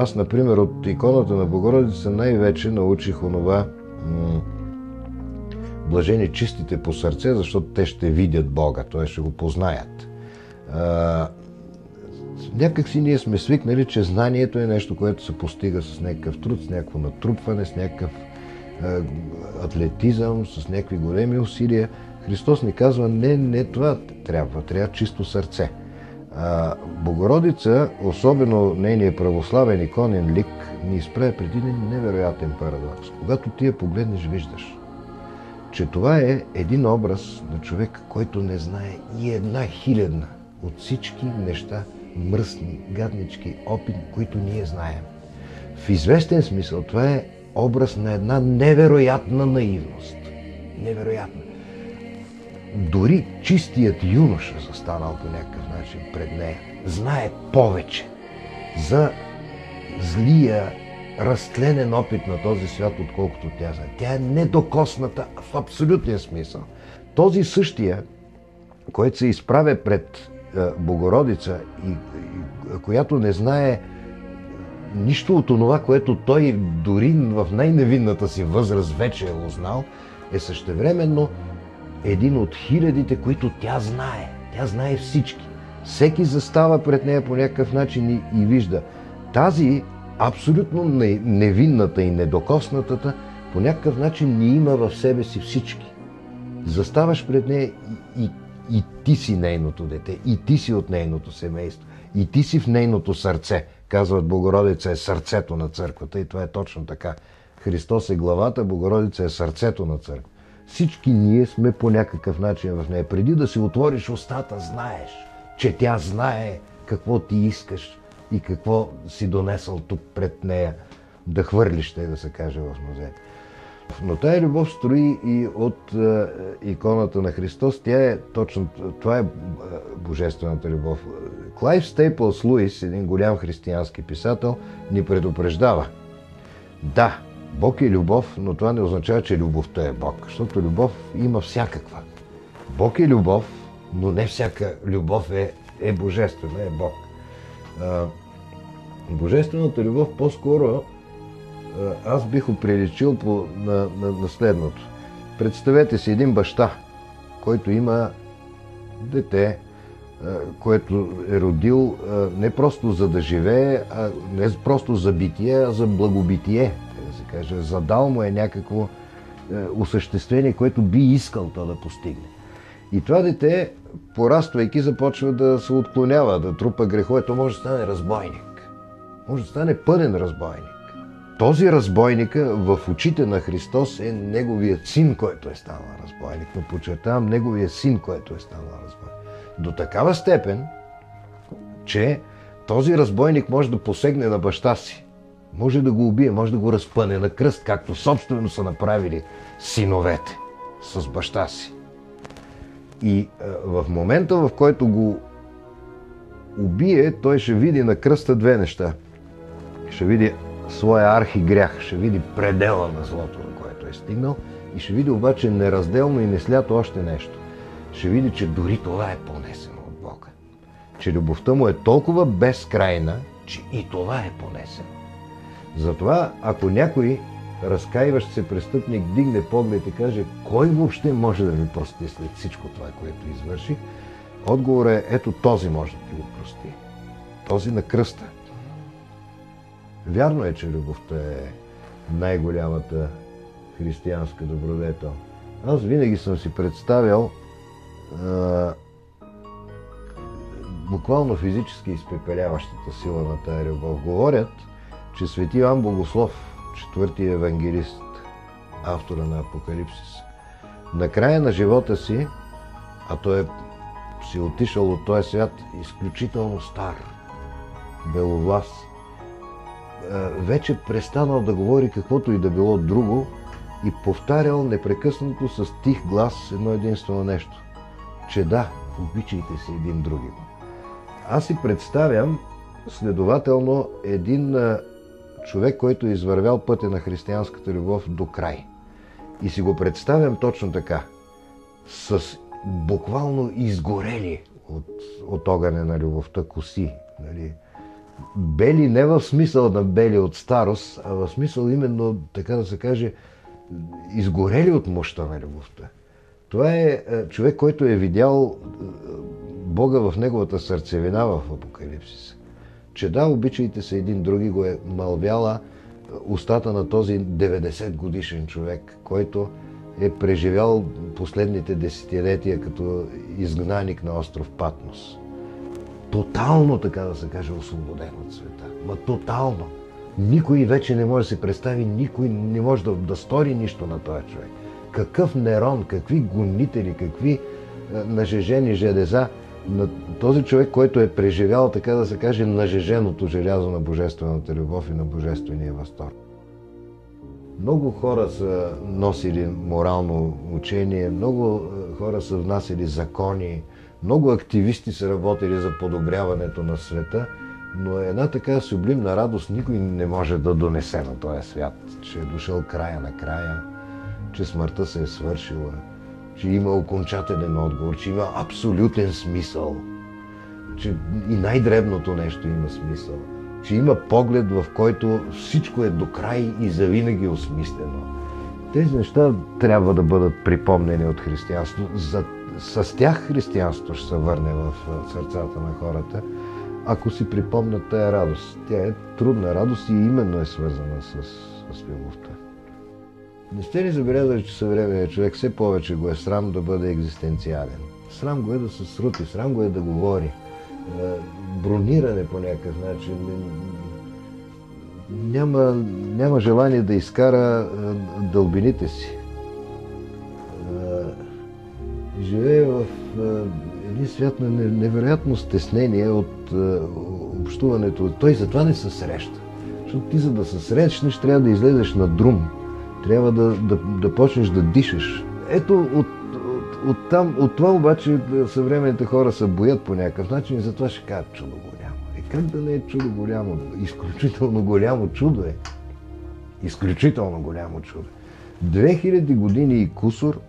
Аз, например, от иконата на Богородица най-вече научих онова блажени чистите по сърце, защото те ще видят Бога, т.е. ще го познаят. Някак си ние сме свикнали, че знанието е нещо, което се постига с някакъв труд, с някакво натрупване, с някакъв атлетизъм, с някакви големи усилия. Христос ни казва, не това трябва чисто сърце. Богородица, особено нейният православен иконен лик, ни изправя преди невероятен парадокс. Когато ти я погледнеш, виждаш, че това е един образ на човек, който не знае и една хилядна от всички неща, мръсни, гаднички, опитни, които ние знаем. В известен смисъл това е образ на една невероятна наивност. Невероятна. Дори чистият юноша, застанал по някакъв начин пред нея, знае повече за злия, разтленен опит на този свят, отколкото тя знае. Тя е недокосната в абсолютния смисъл. Този същия, който се изправя пред Богородица и която не знае нищо от това, което той дори в най-невинната си възраст вече е узнал, е същевременно един от хилядите, които тя знае. Тя знае всички. Всеки застава пред нея по някакъв начин и вижда. Тази абсолютно невинната и недокоснатата по някакъв начин не има в себе си всички. Заставаш пред нея и ти си нейното дете, и ти си от нейното семейство, и ти си в нейното сърце. Казват, Богородица е сърцето на църквата и това е точно така. Христос е главата, Богородица е сърцето на църквата. Всички ние сме по някакъв начин в нея. Преди да си отвориш устата, знаеш, че тя знае какво ти искаш и какво си донесъл тук пред нея да хвърлиш, да се каже в музеята. Но тая любов строи и от иконата на Христос. Тя е точно, това е божествената любов. Клайв Стейплс Луис, един голям християнски писател, ни предупреждава. Да, Бог е любов, но това не означава, че любовта е Бог, защото любов има всякаква. Бог е любов, но не всяка любов е божествена, е Бог. Божествената любов по-скоро аз бих оприличил на следното. Представете си един баща, който има дете, което е родил не просто за да живее, не просто за битие, а за благобитие. Да се каже, задал му е някакво осъществение, което би искал то да постигне. И това дете, пораствайки, започва да се отклонява, да трупа грехове. То може да стане разбойник. Може да стане пълен разбойник. Този разбойника в очите на Христос е неговият син, който е станал разбойник. Но подчертавам, неговият син, който е станал разбойник. До такава степен, че този разбойник може да посегне на баща си. Може да го убие, може да го разпъне на кръст, както собствено са направили синовете с баща си. И в момента, в който го убие, той ще види на кръста две неща. Ще види своя архигрях, ще види предела на злото, на което е стигнал, и ще види обаче неразделно и неслято още нещо. Ще види, че дори това е понесено от Бога. Че любовта му е толкова безкрайна, че и това е понесено. Затова, ако някой разкаиващ се престъпник дигне поглед и каже, кой въобще може да ми прости след всичко това, което извърших, отговорът е, ето този може да ти го прости. Този на кръста. Вярно е, че любовта е най-голямата християнска добродетел. Аз винаги съм си представял буквално физически изпепеляващата сила на тая любов. Говорят, че свети Йоан Богослов, четвъртия евангелист, автора на Апокалипсис, на края на живота си, а той си отишъл от този свят изключително стар, беловлас, вече престанал да говори каквото и да било друго и повтарял непрекъснато с тих глас едно единствено нещо, че да, обичайте се един други. Аз си представям следователно един човек, който е извървял пътя на християнската любов до край. И си го представям точно така, с буквално изгорели от огъня на любовта коси, нали? Бели не в смисъл на бели от старост, а в смисъл именно, така да се каже, изгорели от мощта на любовта. Това е човек, който е видял Бога в неговата сърцевина в Апокалипсис. Че да, обичайте се един други, го е мълвяла устата на този 90 годишен човек, който е преживял последните десетилетия като изгнаник на остров Патмос. Тотално, така да се каже, освободен от света. Ма тотално. Никой вече не може да се представи, никой не може да стори нищо на този човек. Какъв Нерон, какви гонители, какви нажежени железа на този човек, който е преживял, така да се каже, нажеженото желязо на божествената любов и на божествения възторг. Много хора са носили морално учение, много хора са внасили закони, много активисти са работили за подобряването на света, но една така сублимна радост никой не може да донесе на този свят, че е дошъл края на края, че смъртта се е свършила, че има окончателен отговор, че има абсолютен смисъл, че и най-дребното нещо има смисъл, че има поглед, в който всичко е до край и завинаги осмислено. Тези неща трябва да бъдат припомнени от християнство. С тях християнството ще се върне в сърцата на хората, ако си припомнят тая радост. Тя е трудна радост и именно е свързана с любовта. Не сте ли забелязали, че съвременният човек все повече го е срам да бъде екзистенциален? Срам го е да се срути, срам го е да говори. Брониране по някакъв начин. Няма желание да изкара дълбините си. Живее в един свят на невероятно стеснение от общуването. Той затова не се среща. Защото ти, за да се срещнеш, трябва да излезеш на друм. Трябва да почнеш да дишаш. Ето от това обаче съвременните хора се боят по някакъв начин и затова ще кажат чудо голямо. Как да не е чудо голямо? Изключително голямо чудо е. Изключително голямо чудо. 2000 години и кусор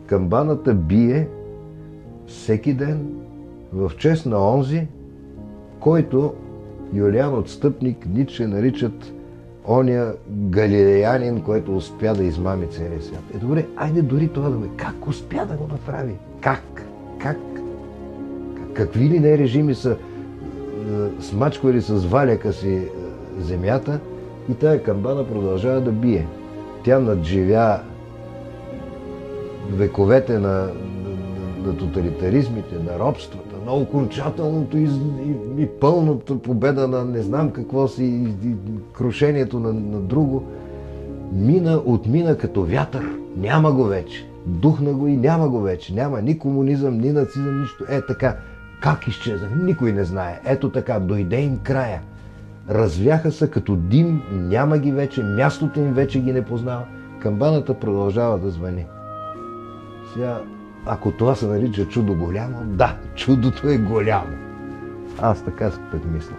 камбаната бие всеки ден в чест на онзи, който Юлиан Отстъпник, Ницше наричат оня галилеянин, който успя да измами целия свят. Добре, айде дори това да ме. Как успя да го направи? Как? Какви ли не режими са смачквали с валяка си земята и тая камбана продължава да бие. Тя надживя вековете на тоталитаризмите, на робствата, на окончателното и пълната победа на не знам какво си, и крушението на друго. Отмина като вятър. Няма го вече. Духна го и няма го вече. Няма ни комунизъм, ни нацизъм, нищо. Така. Как изчезна? Никой не знае. Ето така. Дойде им края. Развяха се като дим. Няма ги вече. Мястото им вече ги не познава. Камбаната продължава да звъни. Сега, ако това се нарича чудо голямо, да, чудото е голямо. Аз така пък мисля.